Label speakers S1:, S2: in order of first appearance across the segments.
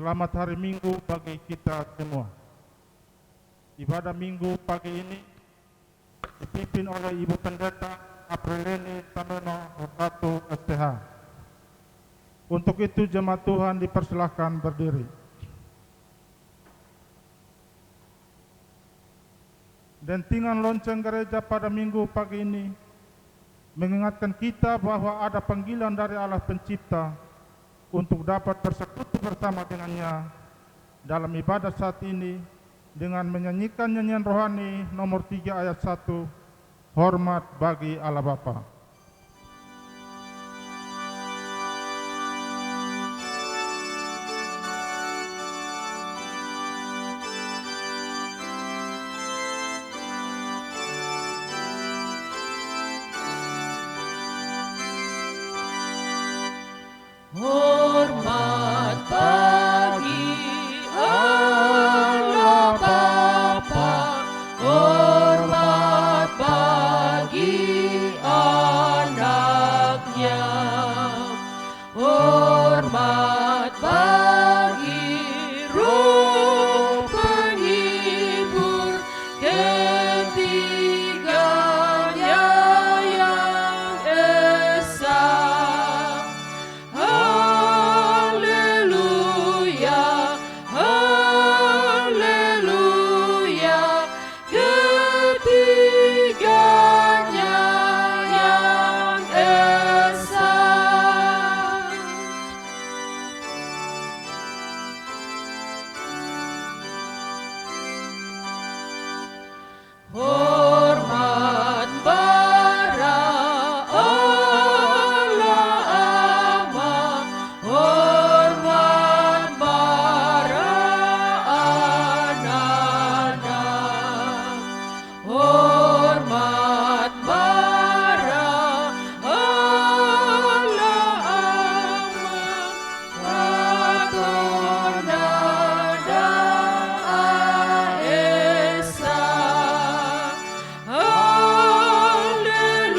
S1: Selamat hari Minggu bagi kita semua. Ibadah Minggu pagi ini dipimpin oleh Ibu Pendeta Aprileni Tameno Rokatu STH. Untuk itu jemaat Tuhan dipersilahkan berdiri. Dentingan lonceng gereja pada Minggu pagi ini mengingatkan kita bahwa ada panggilan dari Allah Pencipta untuk dapat bersekutu bersama dengannya dalam ibadah saat ini dengan menyanyikan nyanyian rohani nomor 3 ayat 1, hormat bagi Allah Bapa.
S2: Hormat bagi Allah Bapa, hormat bagi anaknya, hormat bagi Roh penghibur ketiganya yang esa. Haleluya, haleluya, ketiganya yang esa. Hormat bara Allah Ama, hormat bara anak-anak, hormat bara Allah Ama, Ratonada Aesa. Haleluya,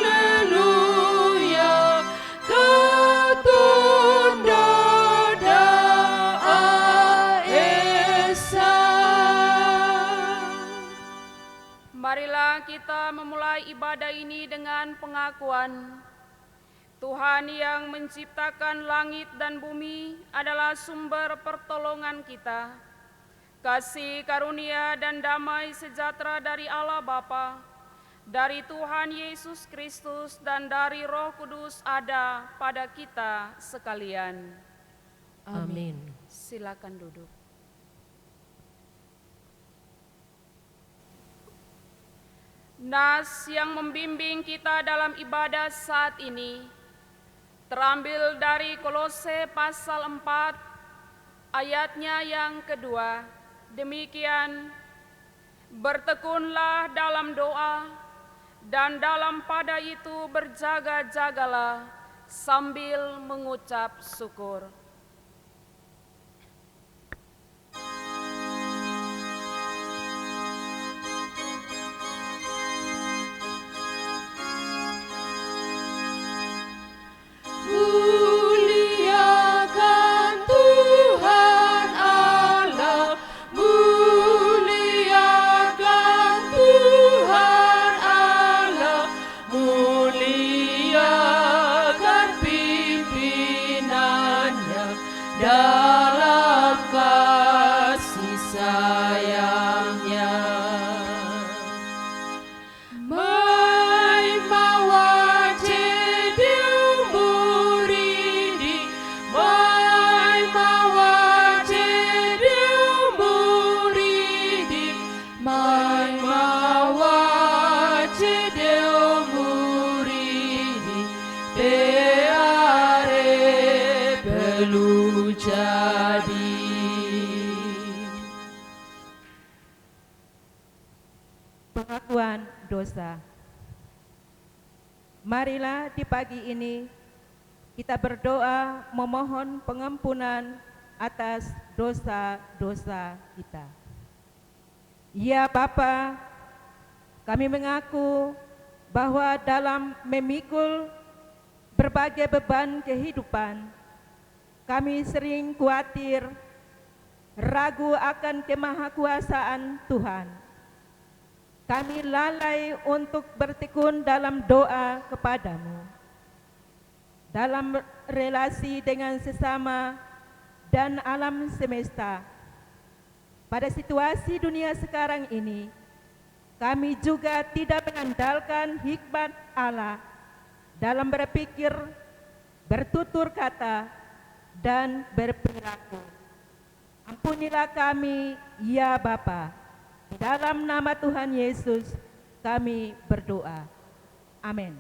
S2: haleluya, Katondada Aesa.
S3: Marilah kita memulai ibadah ini dengan pengakuan Tuhan yang menciptakan langit dan bumi adalah sumber pertolongan kita. Kasih karunia dan damai sejahtera dari Allah Bapa, dari Tuhan Yesus Kristus dan dari Roh Kudus ada pada kita sekalian.
S2: Amin.
S3: Silakan duduk. Nas yang membimbing kita dalam ibadah saat ini terambil dari Kolose pasal 4 ayatnya yang kedua. Demikian, bertekunlah dalam doa dan dalam pada itu berjaga-jagalah sambil mengucap syukur.
S2: Muliakan Tuhan Allah, muliakan Tuhan Allah, muliakan pimpinannya dalam kasih sayangnya. Mai mawa cedeu muridi, mai mawa cedeu muridi, mai mawa cedeu muridi, beare perlu jadi.
S4: Pengakuan dosa. Marilah di pagi ini kita berdoa memohon pengampunan atas dosa-dosa kita. Ya Bapa, kami mengaku bahwa dalam memikul berbagai beban kehidupan, kami sering khawatir, ragu akan kemahakuasaan Tuhan. Kami lalai untuk bertekun dalam doa kepadamu, dalam relasi dengan sesama dan alam semesta. Pada situasi dunia sekarang ini, kami juga tidak mengandalkan hikmat Allah dalam berpikir, bertutur kata, dan berperilaku. Ampunilah kami, ya Bapa. Di dalam nama Tuhan Yesus kami berdoa. Amin.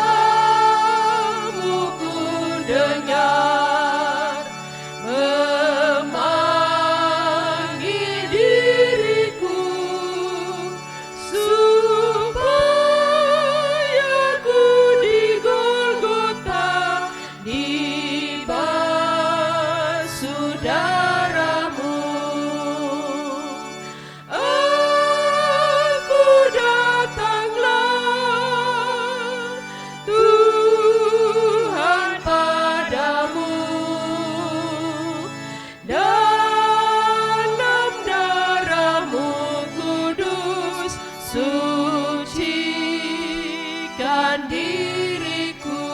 S2: Suaramu ku dengar memanggil diriku supaya ku di Golgota dibasuh darahmu. Aku datanglah Tuhan padamu, dalam darahmu kudus sucikan diriku.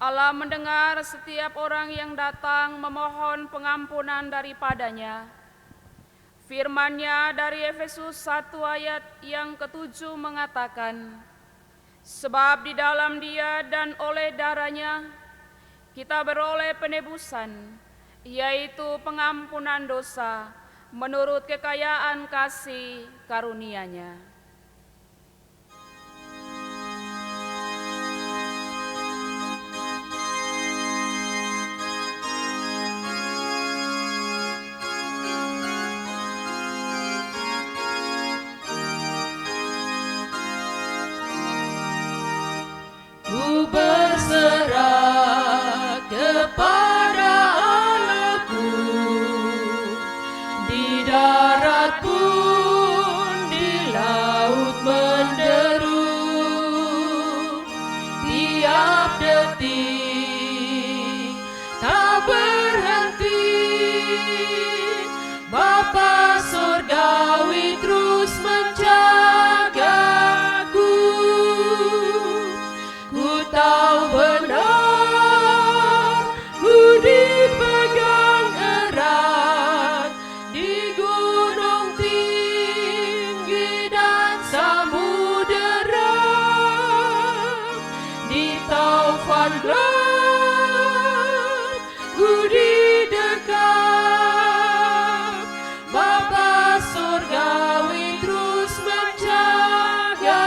S3: Allah mendengar setiap orang yang datang memohon pengampunan daripadanya. Firman-Nya dari Efesus 1 ayat yang ke-7 mengatakan, sebab di dalam Dia dan oleh darah-Nya kita beroleh penebusan, yaitu pengampunan dosa menurut kekayaan kasih karunia-Nya.
S2: Ku berserah kepada Allahku, di darat pun di laut menderu, tiap detik tak berhenti. Bapa surgawi terus menjagaku. Ku tahu benar, ku dipegang erat di gunung tinggi dan samudera, di taufan gelap ku didekat. Bapa surgawi terus menjagaku.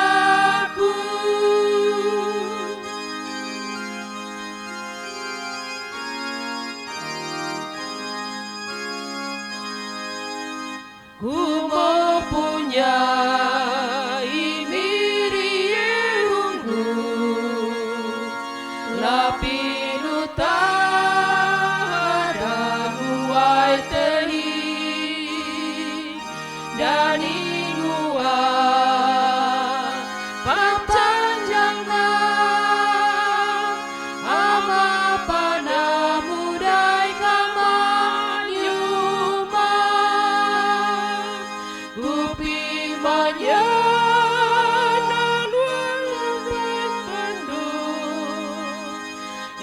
S2: Ku mempunyai miriunggu, lapilu tahadamu ai tehi, dan ingua panjangna ama panamu dai kamanyuma. Kupi manyanan walang pendung,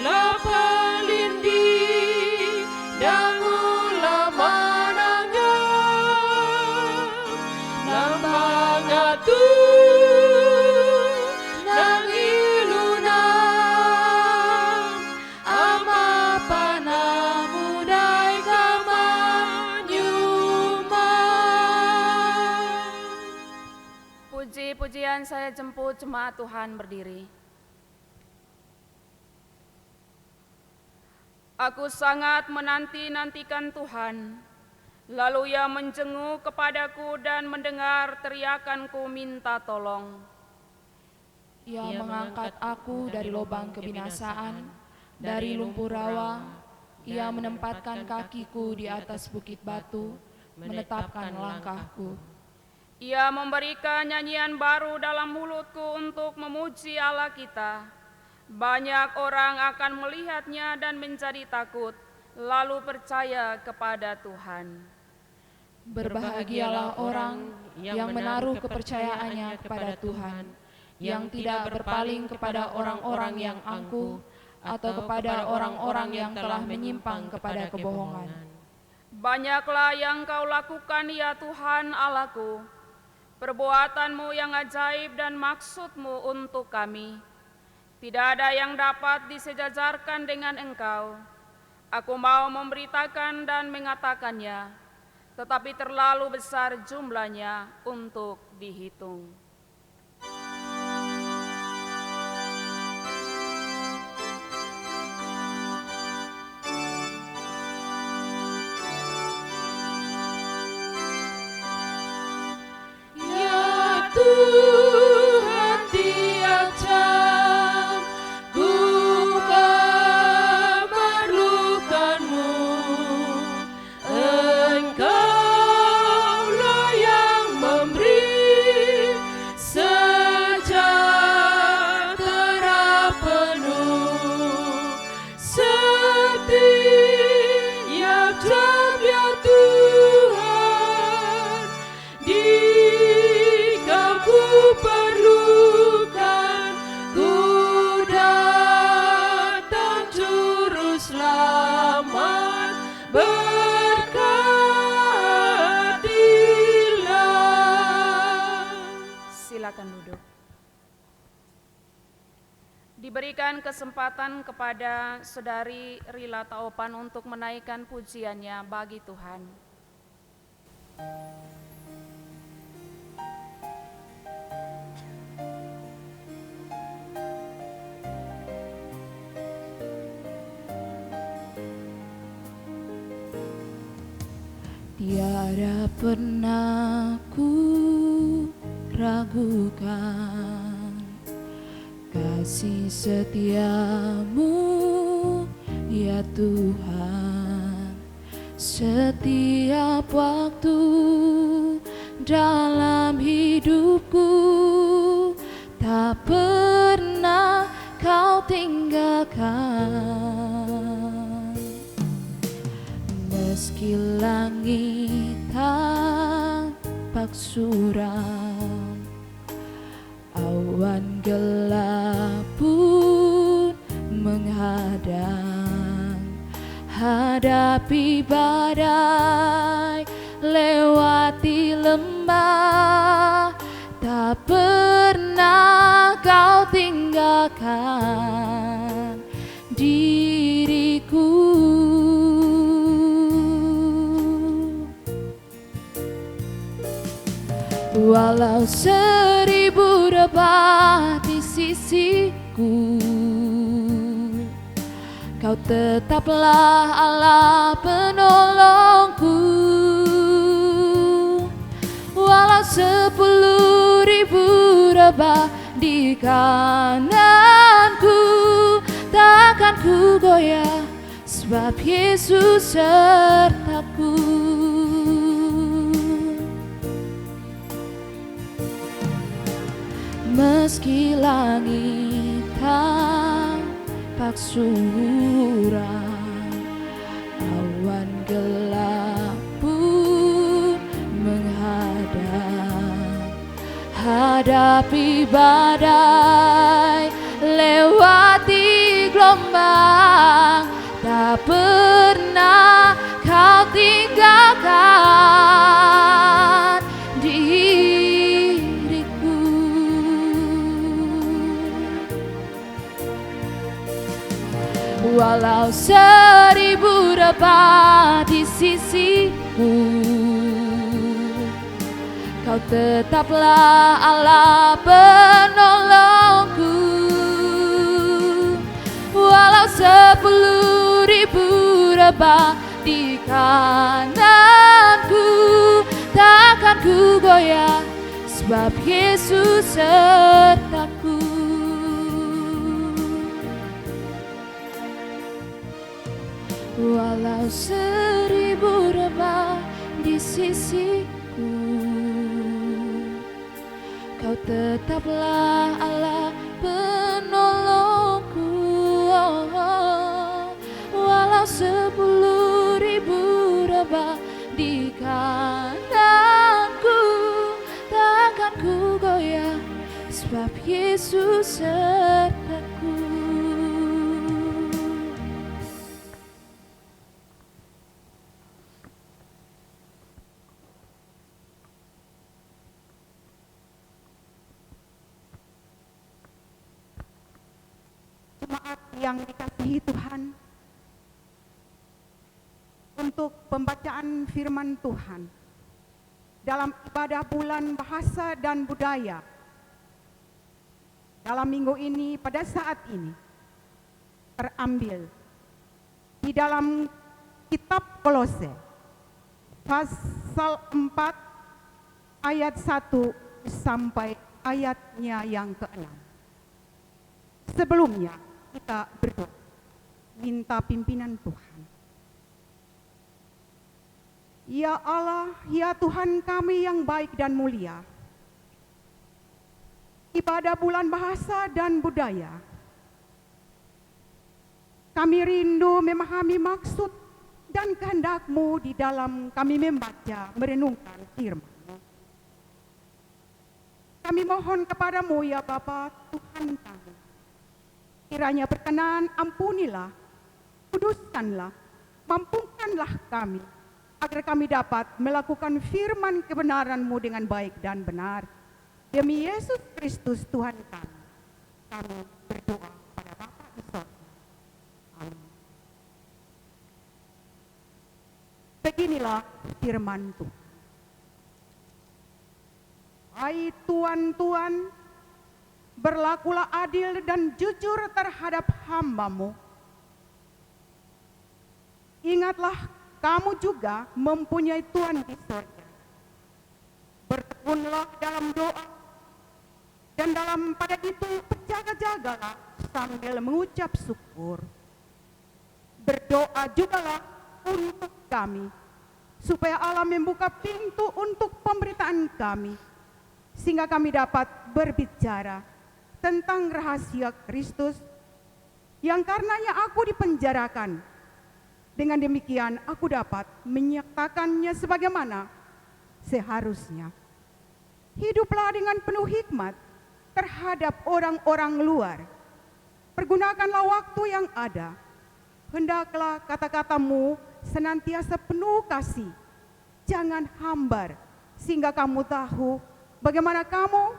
S2: lapalindi dangula mananga, lamangatu nang ilunam, ama panamu dai kamanyuma.
S3: Puji-pujian saya jemput jemaat Tuhan berdiri. Aku sangat menanti-nantikan Tuhan, lalu Ia menjenguk kepadaku dan mendengar teriakanku minta tolong.
S2: Ia mengangkat aku dari lubang kebinasaan, Dari lumpur rawa, Ia menempatkan kakiku di atas bukit batu, menetapkan langkahku.
S3: Ia memberikan nyanyian baru dalam mulutku untuk memuji Allah kita. Banyak orang akan melihatnya dan menjadi takut, lalu percaya kepada Tuhan.
S2: Berbahagialah orang yang menaruh kepercayaannya kepada Tuhan, yang tidak berpaling kepada orang-orang yang angkuh atau kepada orang-orang yang telah menyimpang kepada kebohongan.
S3: Banyaklah yang Kau lakukan, ya Tuhan Allahku, perbuatanmu yang ajaib dan maksudmu untuk kami. Tidak ada yang dapat disejajarkan dengan Engkau. Aku mau memberitakan dan mengatakannya, tetapi terlalu besar jumlahnya untuk dihitung.
S2: Ya Tuhan, tiap jam ku memerlukan-Mu. Engkaulah yang memberi sejahtera penuh setiap jam, ya Tuhan. Jika ku perlukan, ku datang juru selamat, berkatilah.
S3: Silakan duduk. Diberikan kesempatan kepada Saudari Rila Taopan untuk menaikkan pujiannya bagi Tuhan.
S2: Tiada pernah ku ragukan kasih setiamu, ya Tuhan. Setiap waktu dalam hidupku tak pernah Kau tinggalkan. Meski langit tampak suram, awan gelap pun menghadang, hadapi badai, lewati lembah, tak pernah Kau tinggalkan diriku. Walau 1000 rebah di sisiku, Kau tetaplah Allah penolongku. Walau 10.000 rebah di kananku, takkan ku goyah, sebab Yesus sertaku. Meski langit tampak suram, awan gelap pun menghadang, hadapi badai, lewati gelombang, tak pernah Kau tinggalkan diriku. Walau 1000 rebah di sisiku, Kau tetaplah Allah penolongku. Walau 10.000 rebah di kananku, takkan ku goyah, sebab Yesus sertaku. walau 1000 rebah di sisiku, Kau tetaplah Allah penolongku. Walau 10.000 rebah di kananku, takkan ku goyah, sebab Yesus sertaku.
S5: Jemaat yang dikasihi Tuhan, untuk pembacaan firman Tuhan dalam ibadah bulan bahasa dan budaya dalam minggu ini, pada saat ini terambil di dalam kitab Kolose pasal 4 ayat 1 sampai ayatnya yang ke-6. Sebelumnya kita berdoa, minta pimpinan Tuhan. Ya Allah, ya Tuhan kami yang baik dan mulia, ibadah bulan bahasa dan budaya, kami rindu memahami maksud dan kehendak-Mu di dalam kami membaca, merenungkan firman-Mu. Kami mohon kepadamu ya Bapa Tuhan kami, kiranya berkenan ampunilah, kuduskanlah, mampukanlah kami, agar kami dapat melakukan firman kebenaran-Mu dengan baik dan benar. Demi Yesus Kristus Tuhan kami berdoa pada Bapa di sorga. Amin. Beginilah firman Tuhan. Hai Tuan-tuan, berlakulah adil dan jujur terhadap hamba-Mu. Ingatlah, kamu juga mempunyai Tuhan di sorga. Bertekunlah dalam doa, dan dalam pada itu berjaga-jagalah sambil mengucap syukur. Berdoa jugalah untuk kami, supaya Allah membuka pintu untuk pemberitaan kami, sehingga kami dapat berbicara tentang rahasia Kristus, yang karenanya aku dipenjarakan. Dengan demikian aku dapat menyatakannya sebagaimana seharusnya. Hiduplah dengan penuh hikmat terhadap orang-orang luar. Pergunakanlah waktu yang ada. Hendaklah kata-katamu senantiasa penuh kasih. Jangan hambar, sehingga kamu tahu bagaimana kamu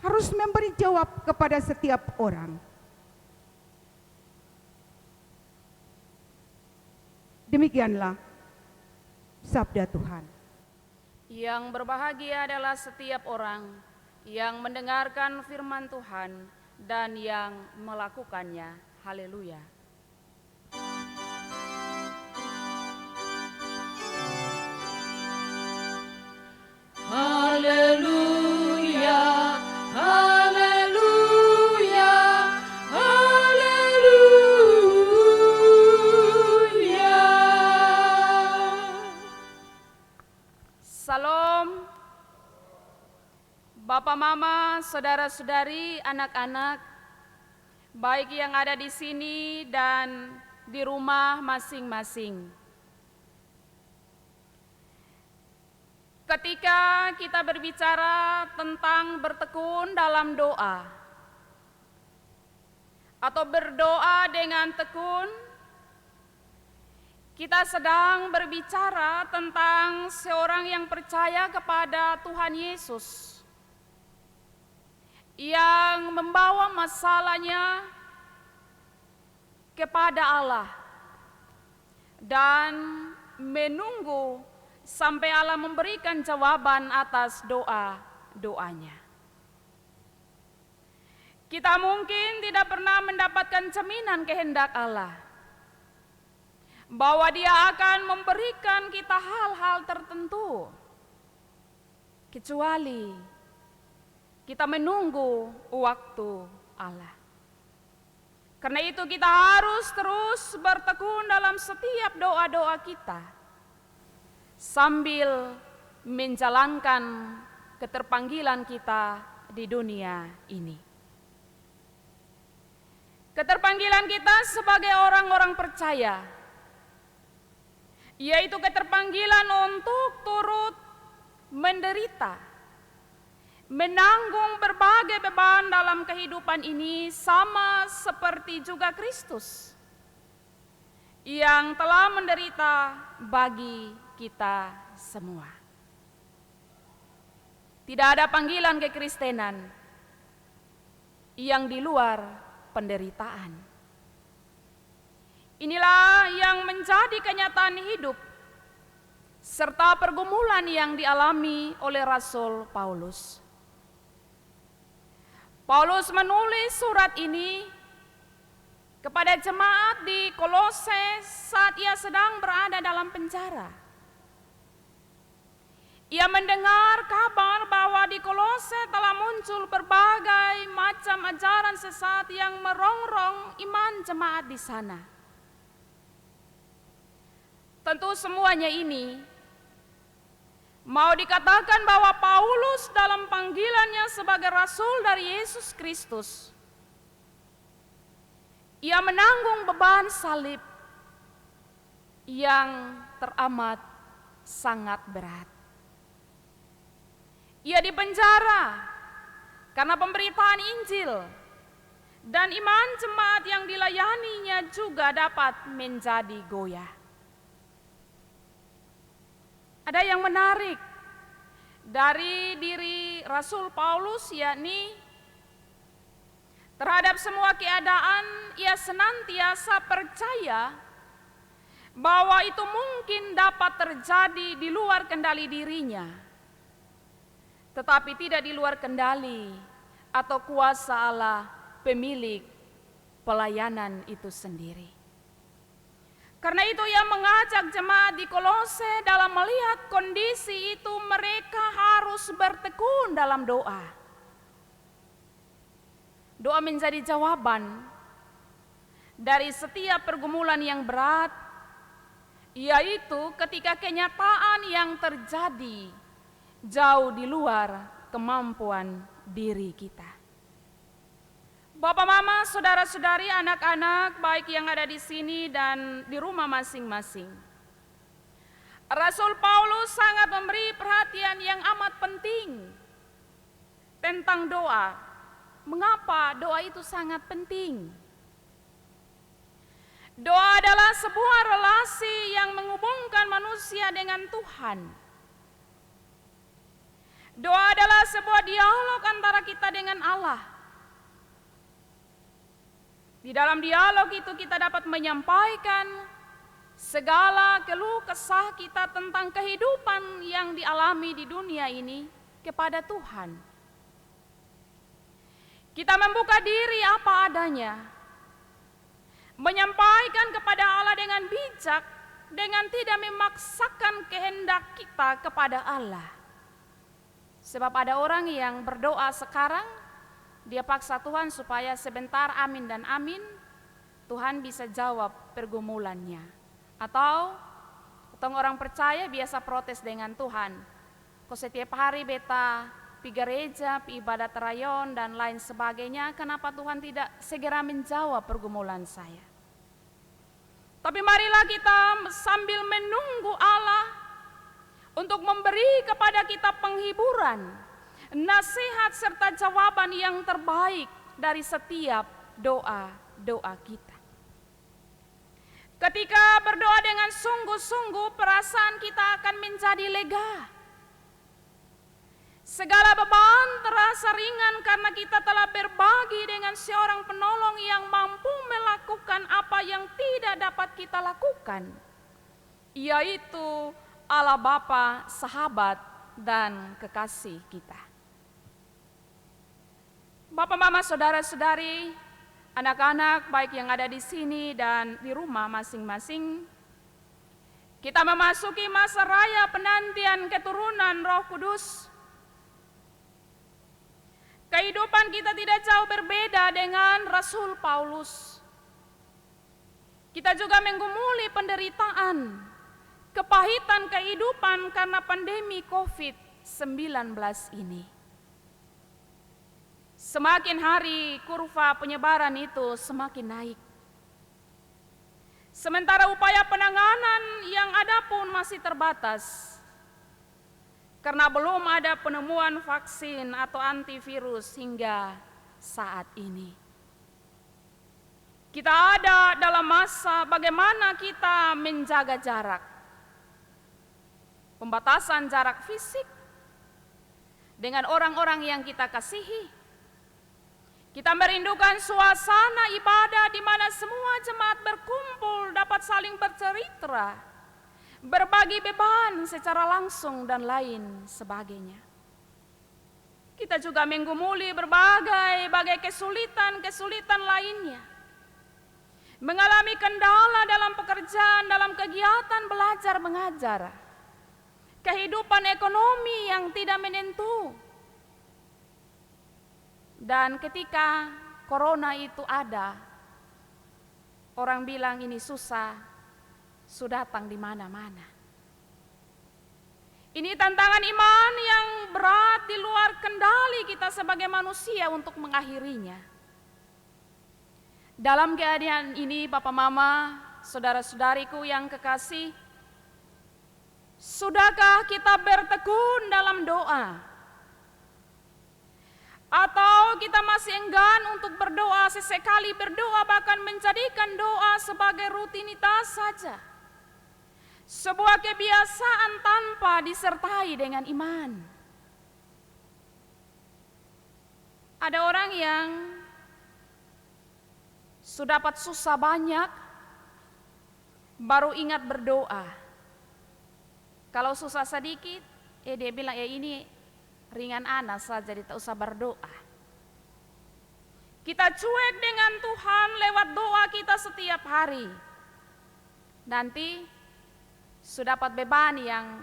S5: harus memberi jawab kepada setiap orang. Demikianlah sabda Tuhan.
S3: Yang berbahagia adalah setiap orang yang mendengarkan firman Tuhan dan yang melakukannya. Haleluya.
S2: Haleluya, haleluya, haleluya.
S3: Salam, Bapak, Mama, saudara-saudari, anak-anak, baik yang ada di sini dan di rumah masing-masing. Ketika kita berbicara tentang bertekun dalam doa atau berdoa dengan tekun, kita sedang berbicara tentang seorang yang percaya kepada Tuhan Yesus, yang membawa masalahnya kepada Allah dan menunggu sampai Allah memberikan jawaban atas doa-doanya. Kita mungkin tidak pernah mendapatkan jaminan kehendak Allah, bahwa Dia akan memberikan kita hal-hal tertentu, kecuali kita menunggu waktu Allah. Karena itu kita harus terus bertekun dalam setiap doa-doa kita, sambil menjalankan keterpanggilan kita di dunia ini. Keterpanggilan kita sebagai orang-orang percaya, yaitu keterpanggilan untuk turut menderita, menanggung berbagai beban dalam kehidupan ini, sama seperti juga Kristus yang telah menderita bagi kita semua. Tidak ada panggilan kekristenan yang di luar penderitaan. Inilah yang menjadi kenyataan hidup serta pergumulan yang dialami oleh Rasul Paulus. Paulus menulis surat ini kepada jemaat di Kolose saat ia sedang berada dalam penjara. Ia mendengar kabar bahwa di Kolose telah muncul berbagai macam ajaran sesat yang merongrong iman jemaat di sana. Tentu semuanya ini mau dikatakan bahwa Paulus dalam panggilannya sebagai rasul dari Yesus Kristus, ia menanggung beban salib yang teramat sangat berat. Ia dipenjara karena pemberitaan Injil, dan iman jemaat yang dilayaninya juga dapat menjadi goyah. Ada yang menarik dari diri Rasul Paulus, yakni terhadap semua keadaan ia senantiasa percaya bahwa itu mungkin dapat terjadi di luar kendali dirinya, tetapi tidak di luar kendali atau kuasa Allah pemilik pelayanan itu sendiri. Karena itu ia mengajak jemaat di Kolose dalam melihat kondisi itu, mereka harus bertekun dalam doa. Doa menjadi jawaban dari setiap pergumulan yang berat, yaitu ketika kenyataan yang terjadi jauh di luar kemampuan diri kita. Bapak, mama, saudara-saudari, anak-anak baik yang ada di sini dan di rumah masing-masing, Rasul Paulus sangat memberi perhatian yang amat penting tentang doa. Mengapa doa itu sangat penting? Doa adalah sebuah relasi yang menghubungkan manusia dengan Tuhan. Doa adalah sebuah dialog antara kita dengan Allah. Di dalam dialog itu kita dapat menyampaikan segala keluh kesah kita tentang kehidupan yang dialami di dunia ini kepada Tuhan. Kita membuka diri apa adanya, menyampaikan kepada Allah dengan bijak, dengan tidak memaksakan kehendak kita kepada Allah. Sebab ada orang yang berdoa sekarang, dia paksa Tuhan supaya sebentar amin dan amin, Tuhan bisa jawab pergumulannya. Atau orang percaya biasa protes dengan Tuhan, kok setiap hari beta pi gereja, pi ibadat rayon dan lain sebagainya, kenapa Tuhan tidak segera menjawab pergumulan saya? Tapi marilah kita sambil menunggu Allah untuk memberi kepada kita penghiburan, nasihat serta jawaban yang terbaik dari setiap doa-doa kita. Ketika berdoa dengan sungguh-sungguh, perasaan kita akan menjadi lega. Segala beban terasa ringan karena kita telah berbagi dengan seorang penolong yang mampu melakukan apa yang tidak dapat kita lakukan, yaitu Allah Bapa, sahabat, dan kekasih kita. Bapak, mama, saudara-saudari, anak-anak baik yang ada di sini dan di rumah masing-masing, kita memasuki masa raya penantian keturunan Roh Kudus. Kehidupan kita tidak jauh berbeda dengan Rasul Paulus. Kita juga menggumuli penderitaan, kepahitan kehidupan karena pandemi COVID-19 ini. Semakin hari kurva penyebaran itu semakin naik. Sementara upaya penanganan yang ada pun masih terbatas, karena belum ada penemuan vaksin atau antivirus hingga saat ini. Kita ada dalam masa bagaimana kita menjaga jarak. Pembatasan jarak fisik dengan orang-orang yang kita kasihi. Kita merindukan suasana ibadah di mana semua jemaat berkumpul, dapat saling bercerita, berbagi beban secara langsung dan lain sebagainya. Kita juga menggumuli berbagai kesulitan lainnya. Mengalami kendala dalam pekerjaan, dalam kegiatan belajar mengajar. Kehidupan ekonomi yang tidak menentu. Dan ketika corona itu ada, orang bilang ini susah, sudah datang di mana-mana. Ini tantangan iman yang berat di luar kendali kita sebagai manusia untuk mengakhirinya. Dalam keadaan ini, Bapak Mama, saudara-saudariku yang kekasih, sudahkah kita bertekun dalam doa? Atau kita masih enggan untuk berdoa, sesekali berdoa bahkan menjadikan doa sebagai rutinitas saja. Sebuah kebiasaan tanpa disertai dengan iman. Ada orang yang sudah dapat susah banyak, baru ingat berdoa. Kalau susah sedikit, dia bilang ya ini ringan anak saja, tidak usah berdoa. Kita cuek dengan Tuhan lewat doa kita setiap hari. Nanti sudah dapat beban yang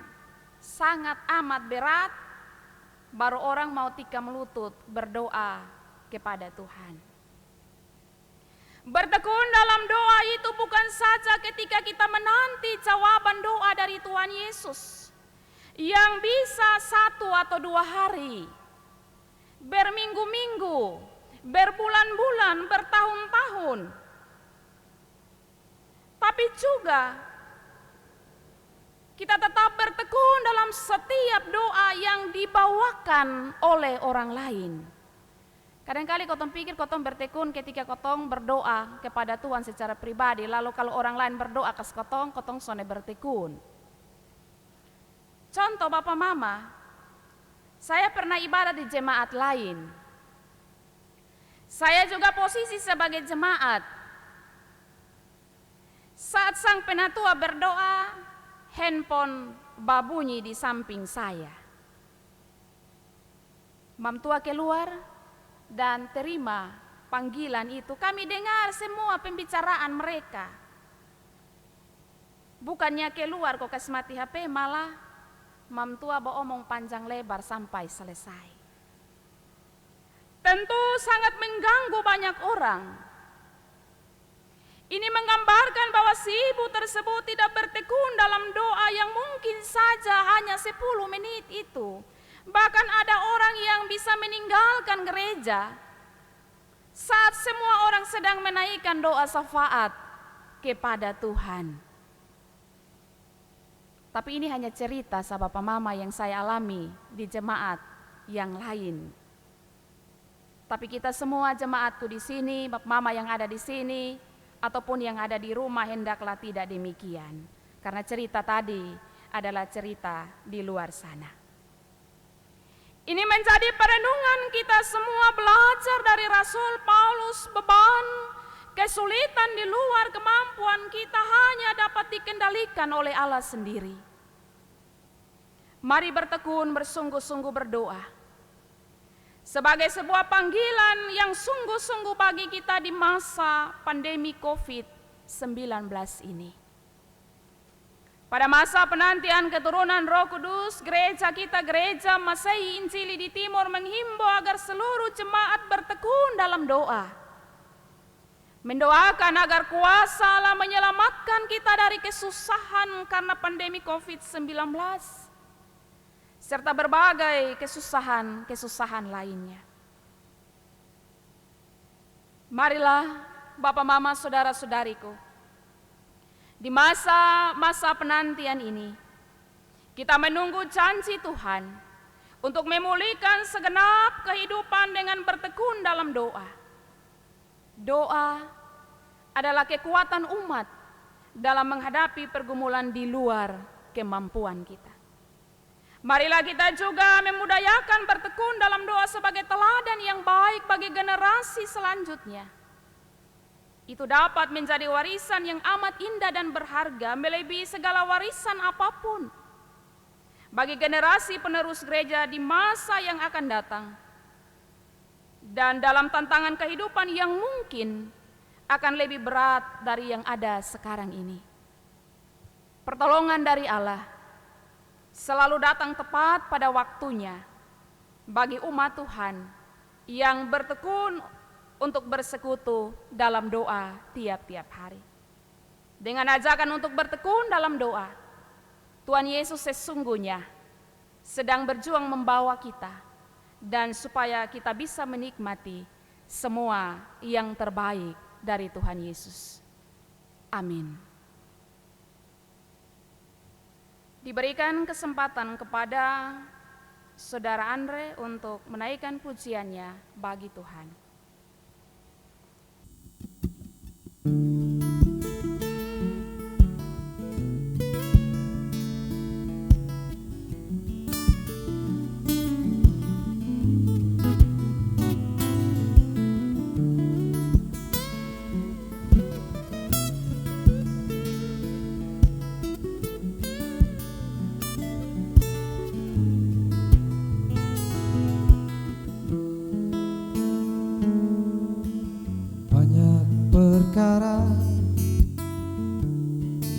S3: sangat amat berat, baru orang mau tikam lutut berdoa kepada Tuhan. Bertekun dalam doa itu bukan saja ketika kita menanti jawaban doa dari Tuhan Yesus, yang bisa 1 atau 2 hari, berminggu-minggu, berbulan-bulan, bertahun-tahun. Tapi juga kita tetap bertekun dalam setiap doa yang dibawakan oleh orang lain. Kadang-kali kotong pikir kotong bertekun ketika kotong berdoa kepada Tuhan secara pribadi, lalu kalau orang lain berdoa ke kotong sone bertekun. Contoh Bapak Mama, saya pernah ibadah di jemaat lain. Saya juga posisi sebagai jemaat. Saat sang penatua berdoa, handphone babunyi di samping saya. Mamtua keluar dan terima panggilan itu. Kami dengar semua pembicaraan mereka. Bukannya keluar kok kasih mati HP, malah Mamtua beromong panjang lebar sampai selesai. Tentu sangat mengganggu banyak orang. Ini menggambarkan bahwa si ibu tersebut tidak bertekun dalam doa yang mungkin saja hanya 10 menit itu. Bahkan ada orang yang bisa meninggalkan gereja saat semua orang sedang menaikkan doa syafaat kepada Tuhan. Tapi ini hanya cerita sahabat Bapak Mama yang saya alami di jemaat yang lain. Tapi kita semua jemaatku di sini, Bapak Mama yang ada di sini, ataupun yang ada di rumah hendaklah tidak demikian. Karena cerita tadi adalah cerita di luar sana. Ini menjadi perenungan kita semua belajar dari Rasul Paulus, beban, kesulitan di luar kemampuan kita hanya dapat dikendalikan oleh Allah sendiri. Mari bertekun, bersungguh-sungguh berdoa. Sebagai sebuah panggilan yang sungguh-sungguh bagi kita di masa pandemi COVID-19 ini. Pada masa penantian keturunan Roh Kudus, gereja kita, Gereja Masehi Injili di Timur menghimbau agar seluruh jemaat bertekun dalam doa. mendoakan agar kuasa Allah menyelamatkan kita dari kesusahan karena pandemi COVID-19, serta berbagai kesusahan lainnya. Marilah Bapak, Mama, Saudara-saudariku, di masa penantian ini, kita menunggu janji Tuhan untuk memulihkan segenap kehidupan dengan bertekun dalam doa. Doa adalah kekuatan umat dalam menghadapi pergumulan di luar kemampuan kita. Marilah kita juga memudayakan bertekun dalam doa sebagai teladan yang baik bagi generasi selanjutnya. Itu dapat menjadi warisan yang amat indah dan berharga, melebihi segala warisan apapun bagi generasi penerus gereja di masa yang akan datang. Dan dalam tantangan kehidupan yang mungkin akan lebih berat dari yang ada sekarang ini. Pertolongan dari Allah selalu datang tepat pada waktunya bagi umat Tuhan yang bertekun untuk bersekutu dalam doa tiap-tiap hari. Dengan ajakan untuk bertekun dalam doa, Tuhan Yesus sesungguhnya sedang berjuang membawa kita, dan supaya kita bisa menikmati semua yang terbaik dari Tuhan Yesus. Amin. Diberikan kesempatan kepada Saudara Andre untuk menaikkan pujiannya bagi Tuhan.
S6: Perkara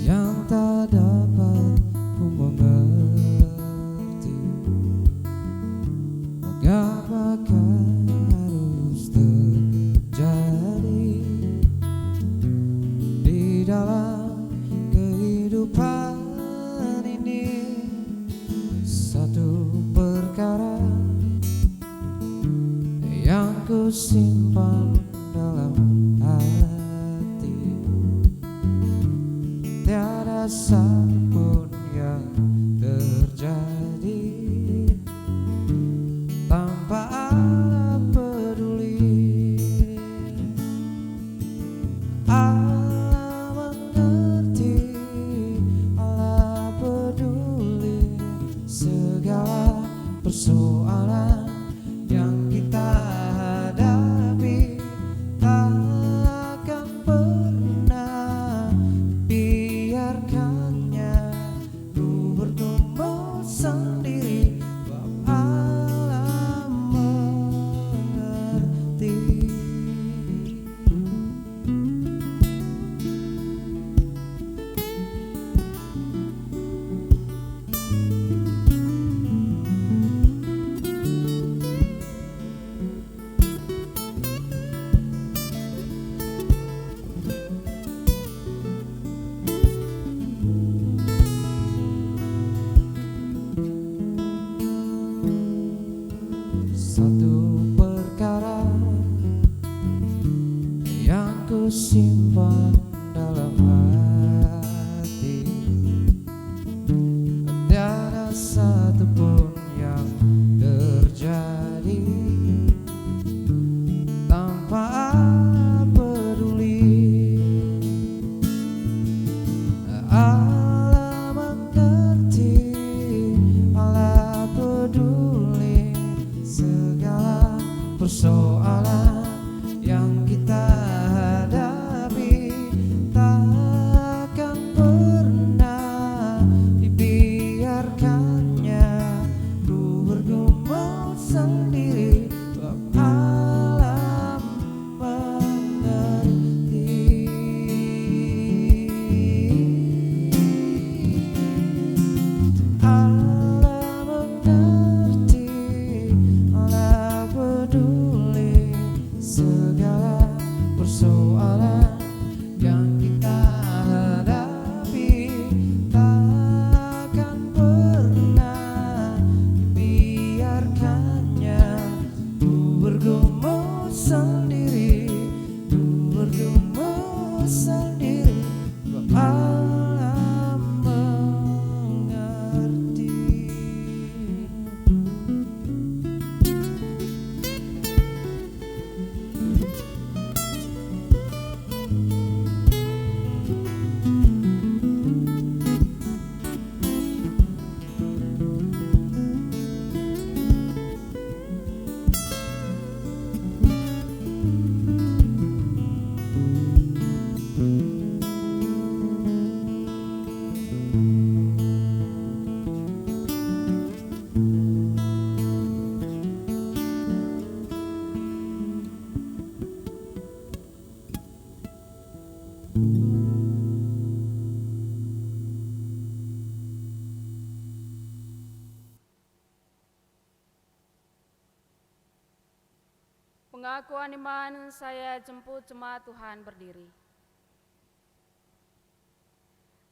S6: yang tak dapat ku mengerti, mengapakah harus terjadi di dalam kehidupan ini. Satu perkara yang ku simpan dalam hati, tiada satupun yang terjadi tanpa Allah peduli. Allah mengerti, Allah peduli segala persoalan yang kita hadapi. Takkan pernah biarkannya ku bertumbuh sendiri, sebab Allah mengerti.
S3: Pengakuan iman saya jemput jemaat Tuhan berdiri.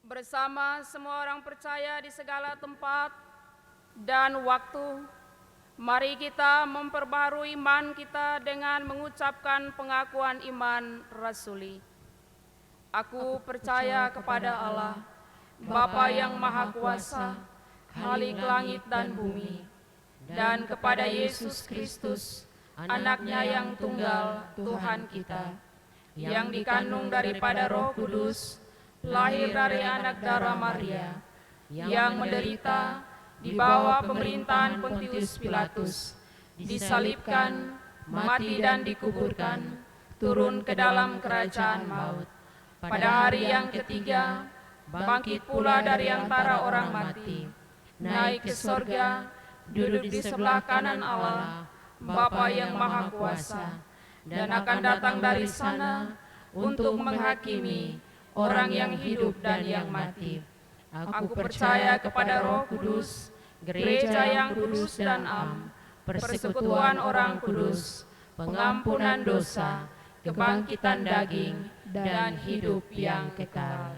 S3: Bersama semua orang percaya di segala tempat dan waktu, mari kita memperbarui iman kita dengan mengucapkan pengakuan iman rasuli. Aku percaya kepada Allah, Bapa yang Maha Kuasa, Khalik langit dan bumi, dan kepada Yesus Kristus, Anak-Nya yang tunggal, Tuhan kita, yang dikandung daripada Roh Kudus, lahir dari anak darah Maria, yang menderita di bawah pemerintahan Pontius Pilatus, disalibkan, mati dan dikuburkan, turun ke dalam kerajaan maut. Pada hari yang ketiga, bangkit pula dari antara orang mati, naik ke sorga, duduk di sebelah kanan Allah, Bapa yang Maha Kuasa, dan akan datang dari sana untuk menghakimi orang yang hidup dan yang mati. Aku percaya kepada Roh Kudus, gereja yang kudus dan am, persekutuan orang kudus, pengampunan dosa, kebangkitan daging, dan hidup yang kekal.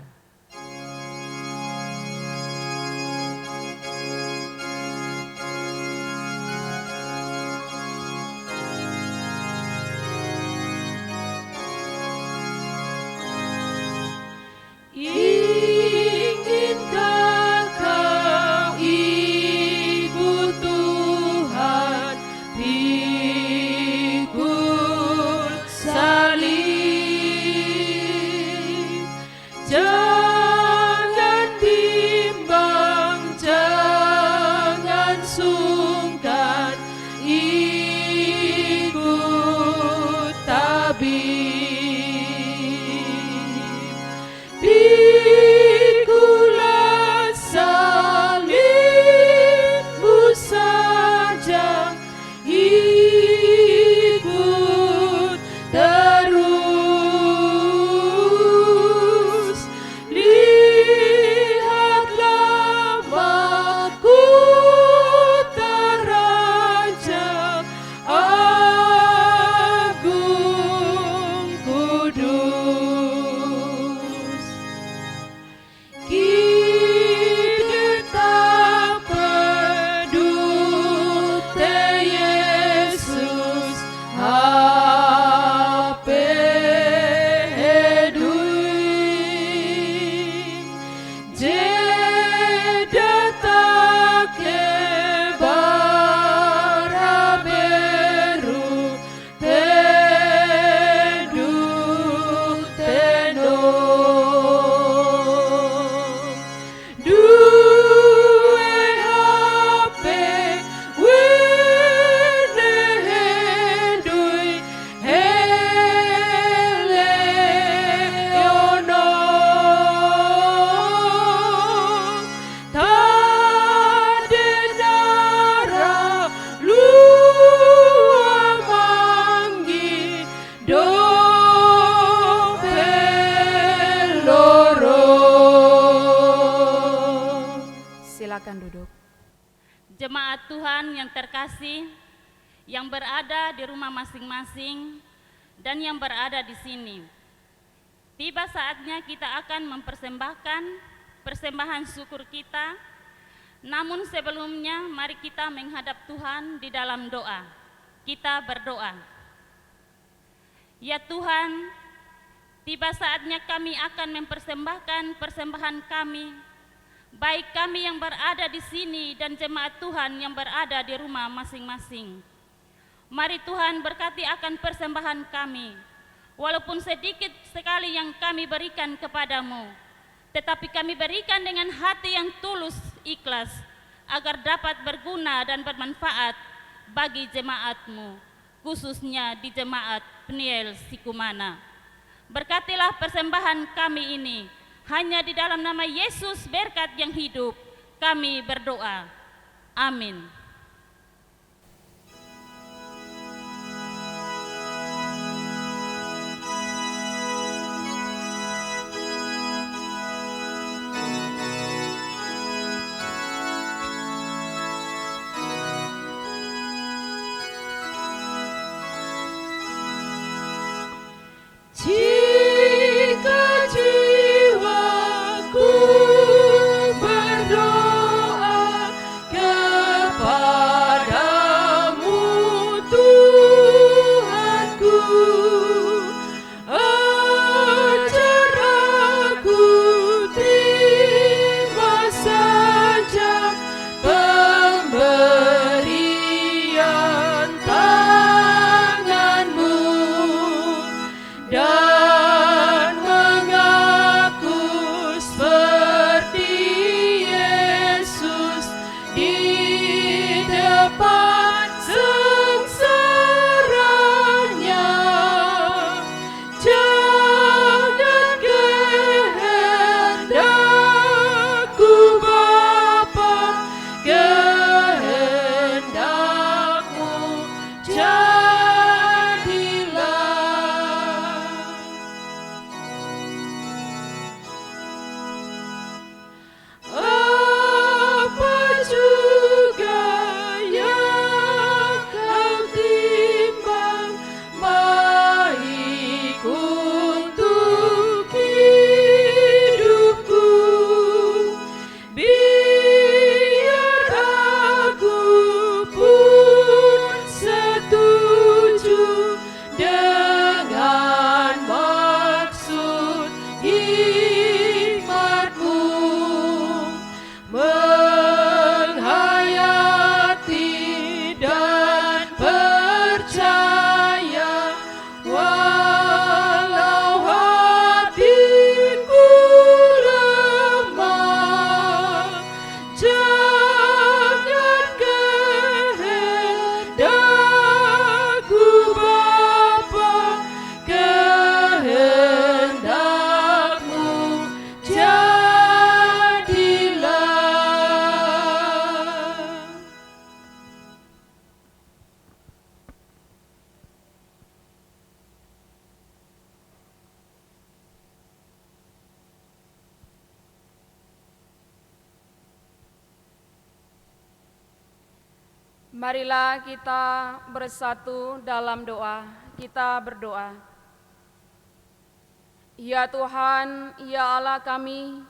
S2: Inginkah kau ikut Tuhan pikul salib? Jangan bimbang, jangan sungkan, ikut tabib. Pikulah salibmu saja, ikut terus. Lihatlah mahkota Raja Agung Kudus. Kita pedute Yesus hape hedui jedatake baraberu tedu teno. Due hape wene hedui hele ono tadenara lua manggi dope loro.
S3: Silakan duduk.
S7: Jemaat Tuhan yang terkasih, yang berada di rumah masing-masing dan yang berada di sini. Tiba saatnya kita akan mempersembahkan persembahan syukur kita. Namun sebelumnya mari kita menghadap Tuhan di dalam doa. Kita berdoa. Ya Tuhan, tiba saatnya kami akan mempersembahkan persembahan kami, baik kami yang berada di sini dan jemaat Tuhan yang berada di rumah masing-masing. Mari Tuhan berkati akan persembahan kami, walaupun sedikit sekali yang kami berikan kepadamu, tetapi kami berikan dengan hati yang tulus, ikhlas, agar dapat berguna dan bermanfaat bagi jemaat-Mu, khususnya di jemaat Peniel Sikumana. Berkatilah persembahan kami ini. Hanya di dalam nama Yesus berkat yang hidup, kami berdoa. Amin.
S3: Marilah kita bersatu dalam doa. Kita berdoa. Ya Tuhan, ya Allah kami,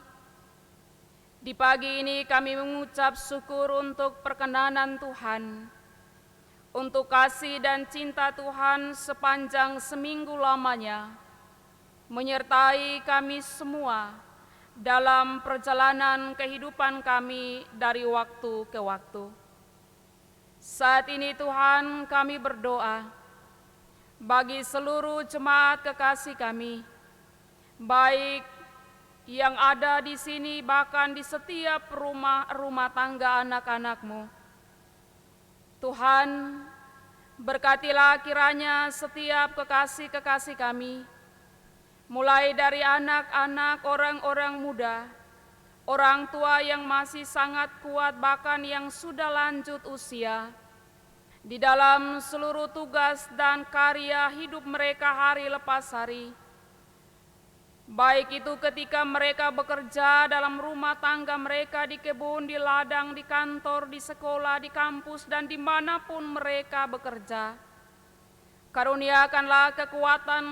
S3: di pagi ini kami mengucap syukur untuk perkenanan Tuhan, untuk kasih dan cinta Tuhan sepanjang seminggu lamanya, menyertai kami semua dalam perjalanan kehidupan kami dari waktu ke waktu. Saat ini Tuhan, kami berdoa bagi seluruh jemaat kekasih kami, baik yang ada di sini bahkan di setiap rumah tangga anak-anak-Mu. Tuhan, berkatilah kiranya setiap kekasih-kekasih kami, mulai dari anak-anak, orang-orang muda, orang tua yang masih sangat kuat bahkan yang sudah lanjut usia, di dalam seluruh tugas dan karya hidup mereka hari lepas hari. Baik itu ketika mereka bekerja dalam rumah tangga mereka, di kebun, di ladang, di kantor, di sekolah, di kampus, dan dimanapun mereka bekerja. Karuniakanlah kekuatan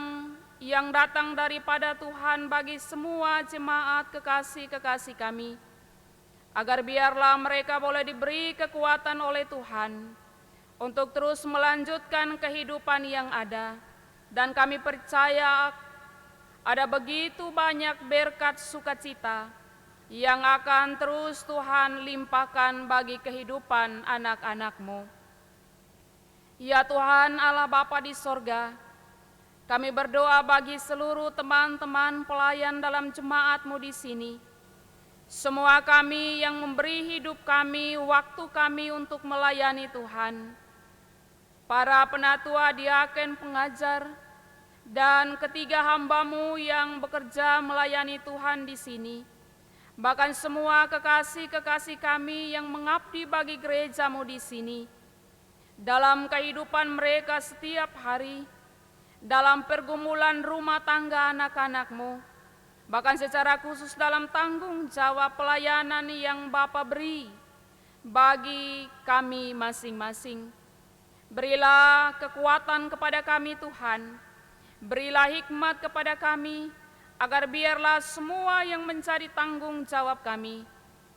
S3: yang datang daripada Tuhan bagi semua jemaat kekasih-kekasih kami, agar biarlah mereka boleh diberi kekuatan oleh Tuhan untuk terus melanjutkan kehidupan yang ada. Dan kami percaya ada begitu banyak berkat sukacita yang akan terus Tuhan limpahkan bagi kehidupan anak-anak-Mu. Ya Tuhan Allah Bapa di sorga, kami berdoa bagi seluruh teman-teman pelayan dalam jemaat-Mu di sini. Semua kami yang memberi hidup kami, waktu kami untuk melayani Tuhan. Para penatua, diaken, pengajar, dan ketiga hamba-Mu yang bekerja melayani Tuhan di sini. Bahkan semua kekasih-kekasih kami yang mengabdi bagi gereja-Mu di sini. Dalam kehidupan mereka setiap hari, dalam pergumulan rumah tangga anak-anak-Mu, bahkan secara khusus dalam tanggung jawab pelayanan yang Bapa beri bagi kami masing-masing. Berilah kekuatan kepada kami Tuhan, berilah hikmat kepada kami, agar biarlah semua yang menjadi tanggung jawab kami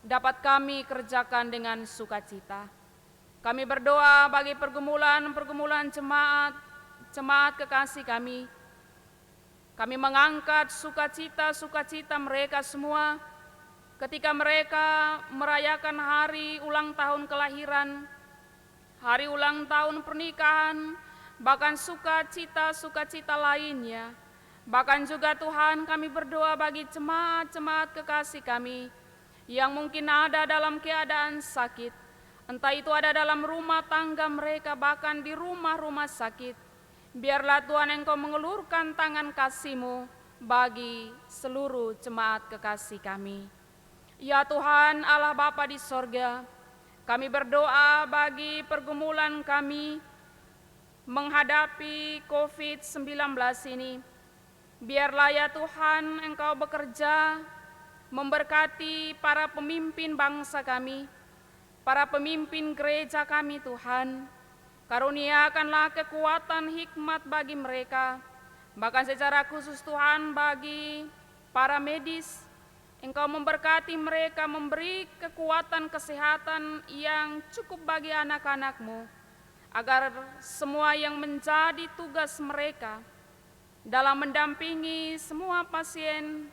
S3: dapat kami kerjakan dengan sukacita. Kami berdoa bagi pergumulan jemaat kekasih kami. Kami mengangkat sukacita mereka semua ketika mereka merayakan hari ulang tahun kelahiran, hari ulang tahun pernikahan, bahkan sukacita lainnya. Bahkan juga Tuhan, kami berdoa bagi jemaat-jemaat kekasih kami yang mungkin ada dalam keadaan sakit, entah itu ada dalam rumah tangga mereka, bahkan di rumah-rumah sakit. Biarlah Tuhan Engkau mengelurkan tangan kasih-Mu bagi seluruh jemaat kekasih kami. Ya Tuhan Allah Bapa di sorga, kami berdoa bagi pergumulan kami menghadapi COVID-19 ini. Biarlah ya Tuhan Engkau bekerja memberkati para pemimpin bangsa kami, para pemimpin gereja kami Tuhan. Karuniakanlah kekuatan hikmat bagi mereka, bahkan secara khusus Tuhan bagi para medis. Engkau memberkati mereka, memberi kekuatan kesehatan yang cukup bagi anak-anak-Mu, agar semua yang menjadi tugas mereka dalam mendampingi semua pasien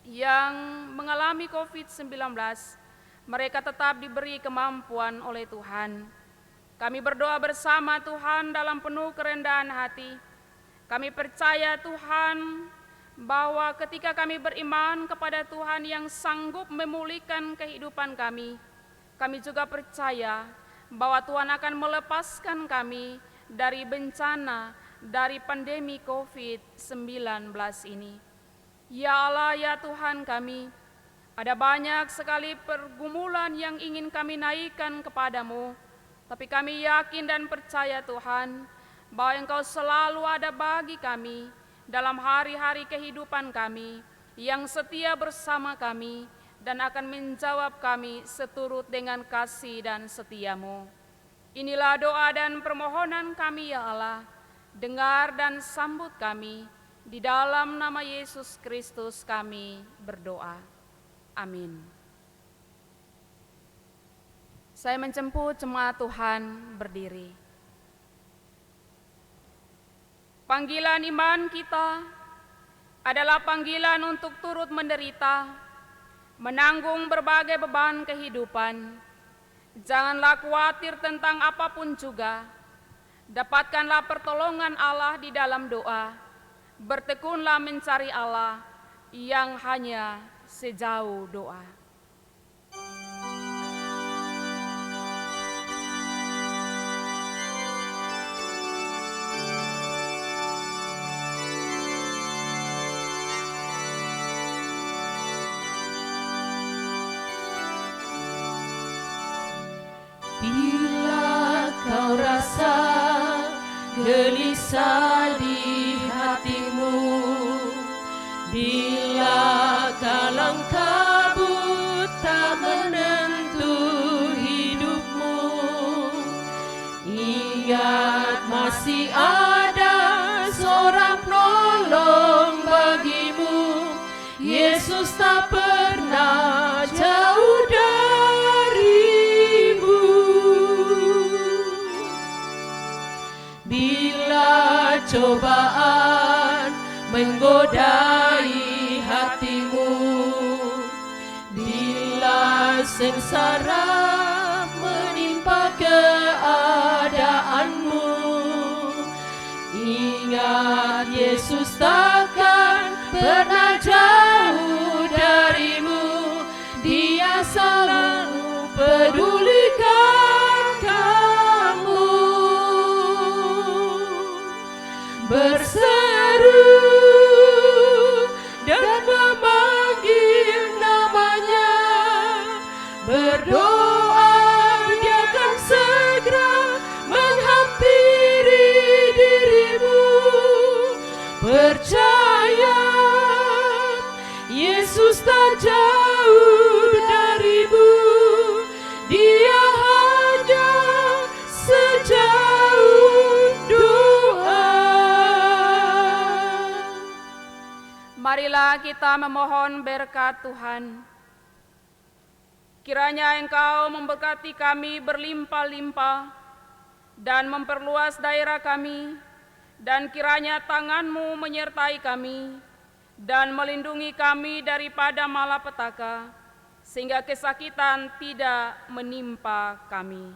S3: yang mengalami COVID-19, mereka tetap diberi kemampuan oleh Tuhan. Kami berdoa bersama Tuhan dalam penuh kerendahan hati. Kami percaya Tuhan bahwa ketika kami beriman kepada Tuhan yang sanggup memulihkan kehidupan kami, kami juga percaya bahwa Tuhan akan melepaskan kami dari bencana, dari pandemi COVID-19 ini. Ya Allah, ya Tuhan kami, ada banyak sekali pergumulan yang ingin kami naikkan kepadamu, tapi kami yakin dan percaya Tuhan, bahwa Engkau selalu ada bagi kami dalam hari-hari kehidupan kami, yang setia bersama kami dan akan menjawab kami seturut dengan kasih dan setia-Mu. Inilah doa dan permohonan kami ya Allah, dengar dan sambut kami, di dalam nama Yesus Kristus kami berdoa. Amin. Saya menjemput jemaat Tuhan berdiri. Panggilan iman kita adalah panggilan untuk turut menderita, menanggung berbagai beban kehidupan. Janganlah khawatir tentang apapun juga. Dapatkanlah pertolongan Allah di dalam doa. Bertekunlah mencari Allah yang hanya sejauh doa.
S2: Bila kau rasa gelisah di hatimu, bila kalang kabut tak menentu hidupmu, ingat masih ada seorang penolong bagimu. Yesus tak pernah jauh darimu. Bila cobaan menggodai hatimu, bila sengsara menimpa keadaanmu, ingat Yesus takkan pernah jauh darimu. Dia selalu pedulikan kamu. Berseru dan memanggil namanya, berdoa dia akan segera menghampiri dirimu. Percaya Yesus tak jauh darimu, dia hanya sejauh doa.
S3: Marilah kita memohon berkat Tuhan. Kiranya Engkau memberkati kami berlimpah-limpah dan memperluas daerah kami, dan kiranya tangan-Mu menyertai kami dan melindungi kami daripada malapetaka, sehingga kesakitan tidak menimpa kami.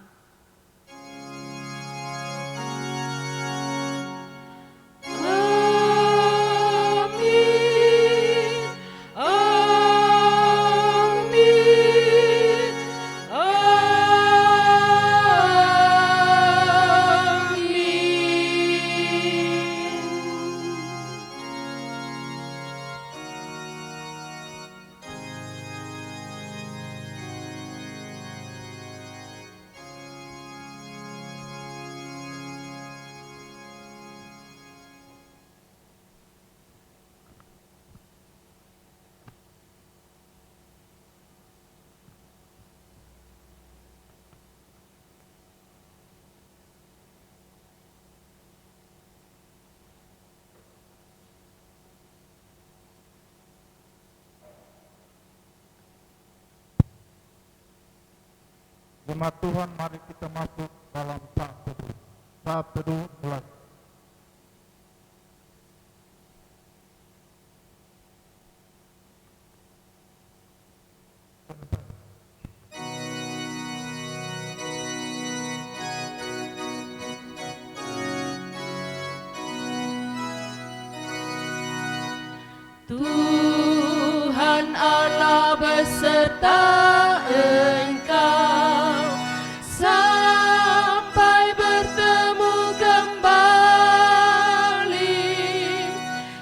S1: Jemaat Tuhan, mari kita masuk dalam saat teduh. Saat teduh mulai.
S2: Tuhan Allah beserta engkau sampai bertemu kembali.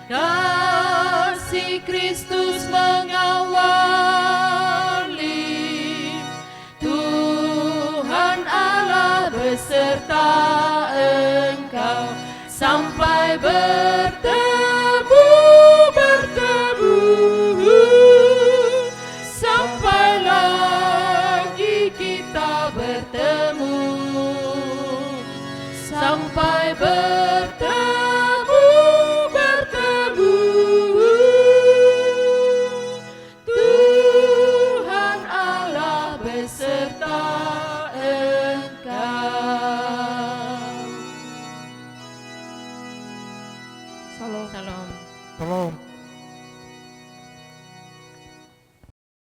S2: Kasih Kristus mengawali. Tuhan Allah beserta engkau sampai bertemu. Sampailah
S8: Shalom.
S1: Shalom.